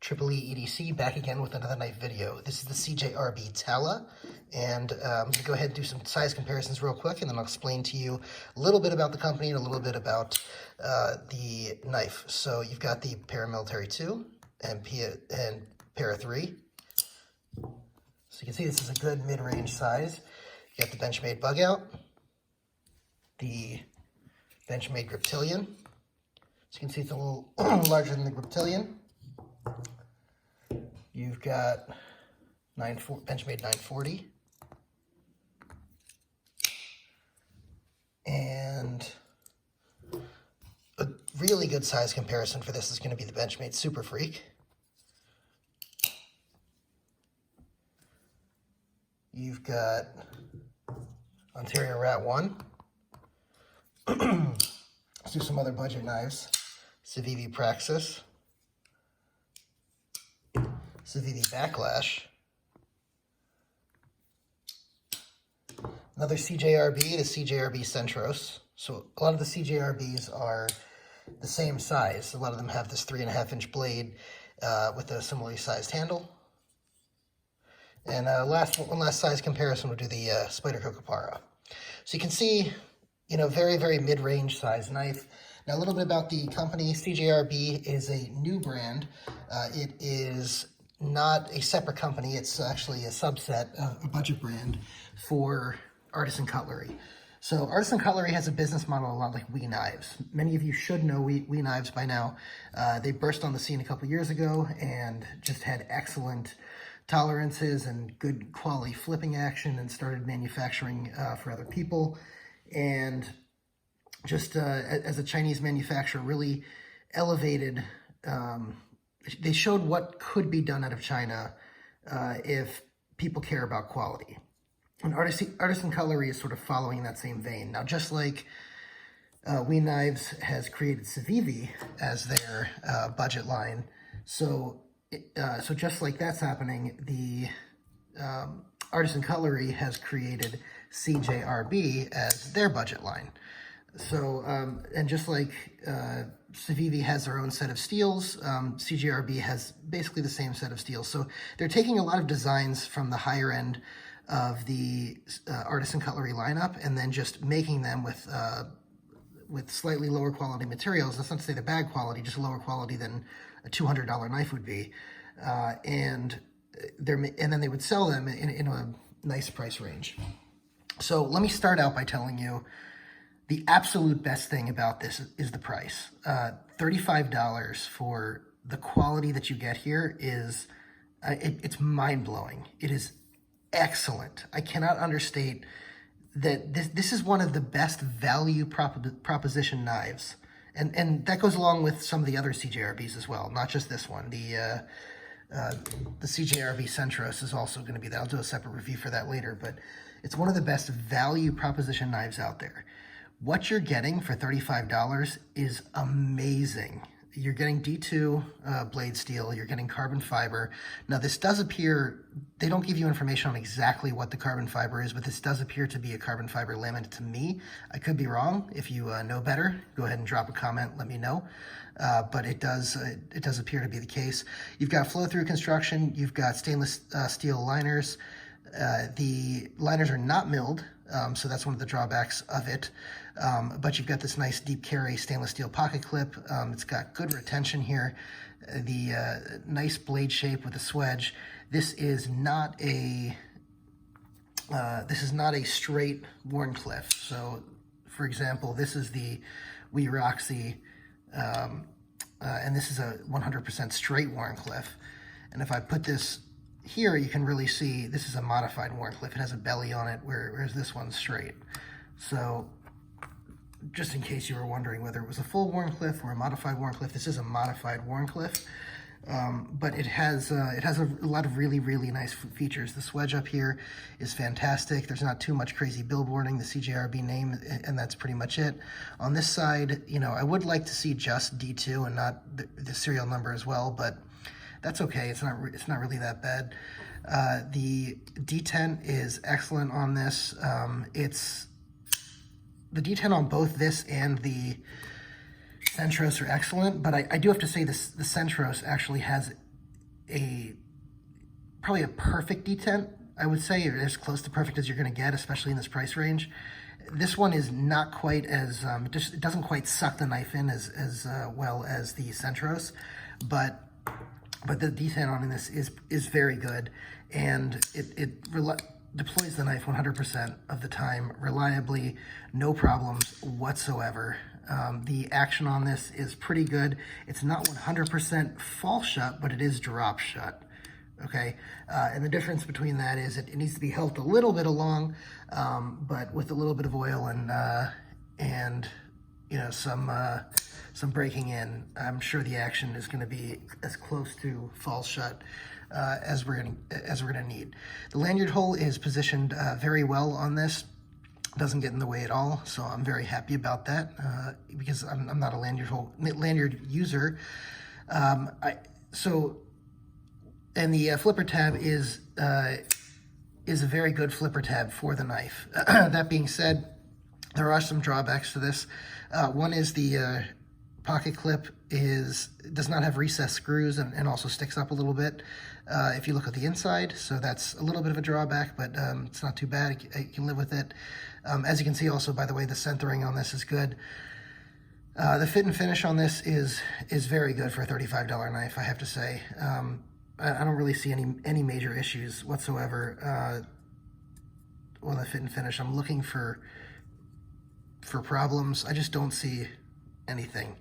CJRB EDC back again with another knife video. This is the CJRB Talla, and I'm going to go ahead and do some size comparisons real quick, and then I'll explain to you a little bit about the company and a little bit about the knife. So you've got the Paramilitary 2 and Para 3. So you can see this is a good mid-range size. You got the Benchmade Bugout, the Benchmade Griptilian. So you can see it's a little larger than the Griptilian. You've got Benchmade 940. And a really good size comparison for this is going to be the Benchmade Super Freak. You've got Ontario Rat 1. Let's do some other budget knives. Civivi Praxis. Civivi Backlash. Another CJRB, the CJRB Centros. So a lot of the CJRBs are the same size. A lot of them have this 3.5-inch blade with a similarly sized handle. And one last size comparison, we'll do the Spyderco Para. So you can see, very, very mid-range size knife. Now a little bit about the company. CJRB is a new brand. It is not a separate company. It's actually a subset of a budget brand for artisan cutlery. So artisan cutlery has a business model a lot like We Knives. Many of you should know We Knives by now. They burst on the scene a couple years ago and just had excellent tolerances and good quality flipping action and started manufacturing for other people. And just as a Chinese manufacturer, really elevated, they showed what could be done out of China if people care about quality. And artisan cutlery is sort of following that same vein. Now, just like We Knives has created Civivi as their budget line, so just like that's happening, the artisan cutlery has created CJRB as their budget line. So, and just like Civivi has their own set of steels, CJRB has basically the same set of steels. So they're taking a lot of designs from the higher end of the artisan cutlery lineup and then just making them with slightly lower quality materials. That's not to say they're bad quality, just lower quality than a $200 knife would be. And then they would sell them in a nice price range. So let me start out by telling you the absolute best thing about this is the price. $35 for the quality that you get here is, it's mind-blowing. It is excellent. I cannot understate that this is one of the best value proposition knives. And that goes along with some of the other CJRBs as well, not just this one. The CJRB Centros is also going to be there. I'll do a separate review for that later, but it's one of the best value proposition knives out there. What you're getting for $35 is amazing. You're getting D2 blade steel, you're getting carbon fiber. Now this does appear, they don't give you information on exactly what the carbon fiber is, but this does appear to be a carbon fiber laminate to me. I could be wrong. If you know better, go ahead and drop a comment, let me know. But it does appear to be the case. You've got flow-through construction, you've got stainless steel liners. The liners are not milled, so that's one of the drawbacks of it. But you've got this nice deep carry stainless steel pocket clip. It's got good retention here. The nice blade shape with the swedge. This is not a straight Wharncliffe. So, for example, this is the Wee Roxy, and this is a 100% straight Wharncliffe. And if I put this here, you can really see this is a modified Wharncliffe. It has a belly on it, whereas this one's straight. So just in case you were wondering whether it was a full Wharncliffe or a modified Wharncliffe, this is a modified Wharncliffe. But it has a lot of really, really nice features. The swedge up here is fantastic. There's not too much crazy billboarding, the CJRB name, and that's pretty much it. On this side, I would like to see just D2 and not the serial number as well, but that's okay. It's not really that bad. The detent is excellent on this. The detent on both this and the Centros are excellent, but I do have to say the Centros actually has probably a perfect detent, I would say, or as close to perfect as you're going to get, especially in this price range. This one is not quite as, it doesn't quite suck the knife in as well as the Centros, but the detent on this is very good, and it deploys the knife 100% of the time, reliably, no problems whatsoever. The action on this is pretty good. It's not 100% fall shut, but it is drop shut. Okay, and the difference between that is it needs to be helped a little bit along, but with a little bit of oil and you know, some breaking in, I'm sure the action is going to be as close to fall shut as we're gonna need. The lanyard hole is positioned very well on this. Doesn't get in the way at all, so I'm very happy about that because I'm not a lanyard user. And the flipper tab is a very good flipper tab for the knife. That being said, there are some drawbacks to this. One is the pocket clip does not have recessed screws and also sticks up a little bit if you look at the inside. So that's a little bit of a drawback, but it's not too bad. I can live with it. As you can see also, by the way, the centering on this is good. The fit and finish on this is very good for a $35 knife, I have to say. I don't really see any major issues whatsoever on the fit and finish. I'm looking for problems. I just don't see anything.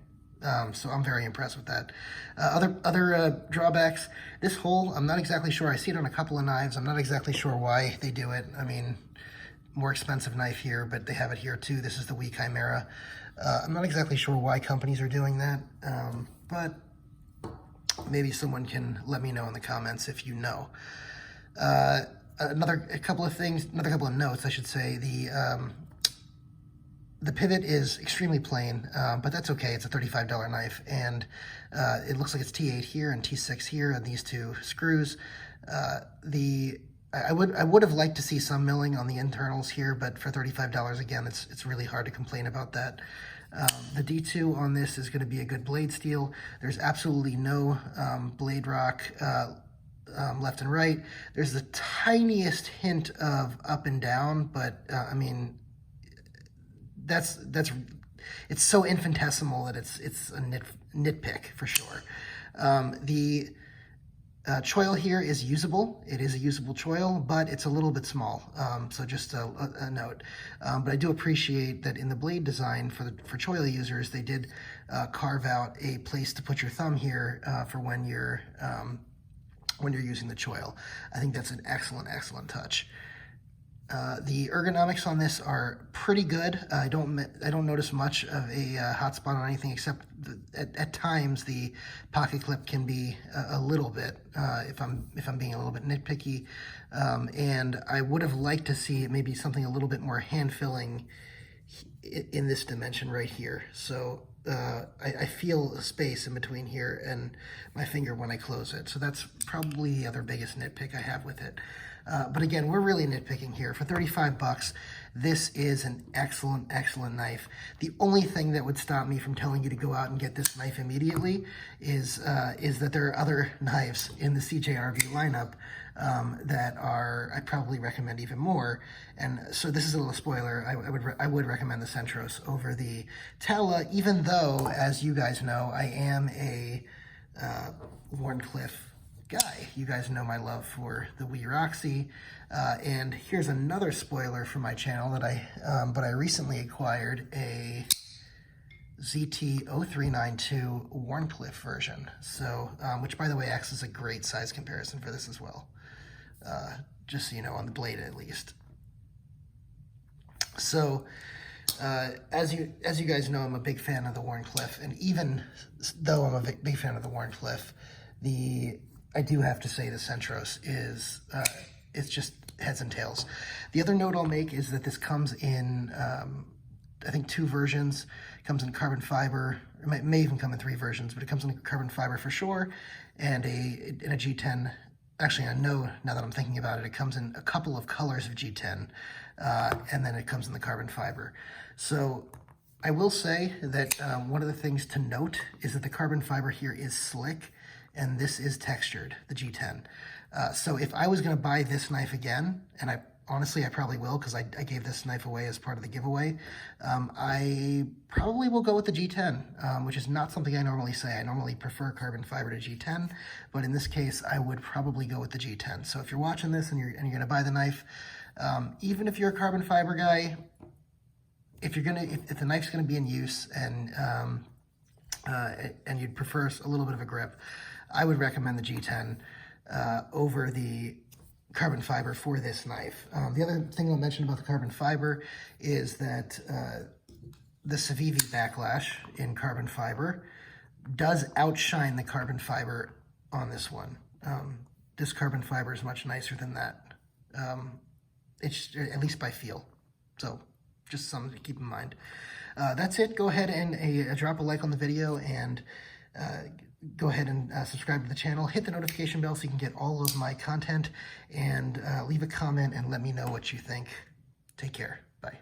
So I'm very impressed with that. Other drawbacks, this hole, I'm not exactly sure. I see it on a couple of knives. I'm not exactly sure why they do it. I mean, more expensive knife here, but they have it here too. This is the Wii Chimera. I'm not exactly sure why companies are doing that, but maybe someone can let me know in the comments if you know. Another couple of notes, I should say. The pivot is extremely plain, but that's okay. It's a $35 knife, and it looks like it's T8 here and T6 here on these two screws. I would have liked to see some milling on the internals here, but for $35, again, it's really hard to complain about that. The D2 on this is going to be a good blade steel. There's absolutely no blade rock left and right. There's the tiniest hint of up and down, but I mean, it's so infinitesimal that it's a nitpick for sure. The choil here is usable. It is a usable choil, but it's a little bit small. So just a note. But I do appreciate that in the blade design for choil users, they did carve out a place to put your thumb here for when you're using the choil. I think that's an excellent touch. The ergonomics on this are pretty good. I don't notice much of a hot spot on anything, except at times the pocket clip can be a little bit, if I'm being a little bit nitpicky, and I would have liked to see maybe something a little bit more hand filling in this dimension right here. So I feel a space in between here and my finger when I close it. So that's probably the other biggest nitpick I have with it. But again, we're really nitpicking here. For 35 bucks, this is an excellent knife. The only thing that would stop me from telling you to go out and get this knife immediately is that there are other knives in the CJRB lineup that I probably recommend even more. And so this is a little spoiler. I would recommend the Centros over the Talla, even though, as you guys know, I am a Wharncliffe guy. You guys know my love for the Wii Roxy, and here's another spoiler for my channel that I recently acquired a ZT-0392 Wharncliffe version. So, which by the way acts as a great size comparison for this as well. Just so you know, on the blade at least. So, as you guys know, I'm a big fan of the Wharncliffe, and even though I'm a big fan of the Wharncliffe, I do have to say the Centros is, it's just heads and tails. The other note I'll make is that this comes in, I think 2 versions. It comes in carbon fiber. It may even come in 3 versions, but it comes in carbon fiber for sure, and in a G10. Actually, I know now that I'm thinking about it, it comes in a couple of colors of G10, and then it comes in the carbon fiber. So I will say that one of the things to note is that the carbon fiber here is slick, and this is textured, the G10. So if I was going to buy this knife again, and honestly, I probably will because I gave this knife away as part of the giveaway. I probably will go with the G10, which is not something I normally say. I normally prefer carbon fiber to G10, but in this case, I would probably go with the G10. So if you're watching this and you're going to buy the knife, even if you're a carbon fiber guy, if the knife's going to be in use and you'd prefer a little bit of a grip, I would recommend the G10 over the carbon fiber for this knife. The other thing I'll mention about the carbon fiber is that the Civivi backlash in carbon fiber does outshine the carbon fiber on this one. This carbon fiber is much nicer than that. It's at least by feel. So just something to keep in mind. That's it. Go ahead and drop a like on the video, and go ahead and subscribe to the channel. Hit the notification bell so you can get all of my content, and leave a comment and let me know what you think. Take care. Bye.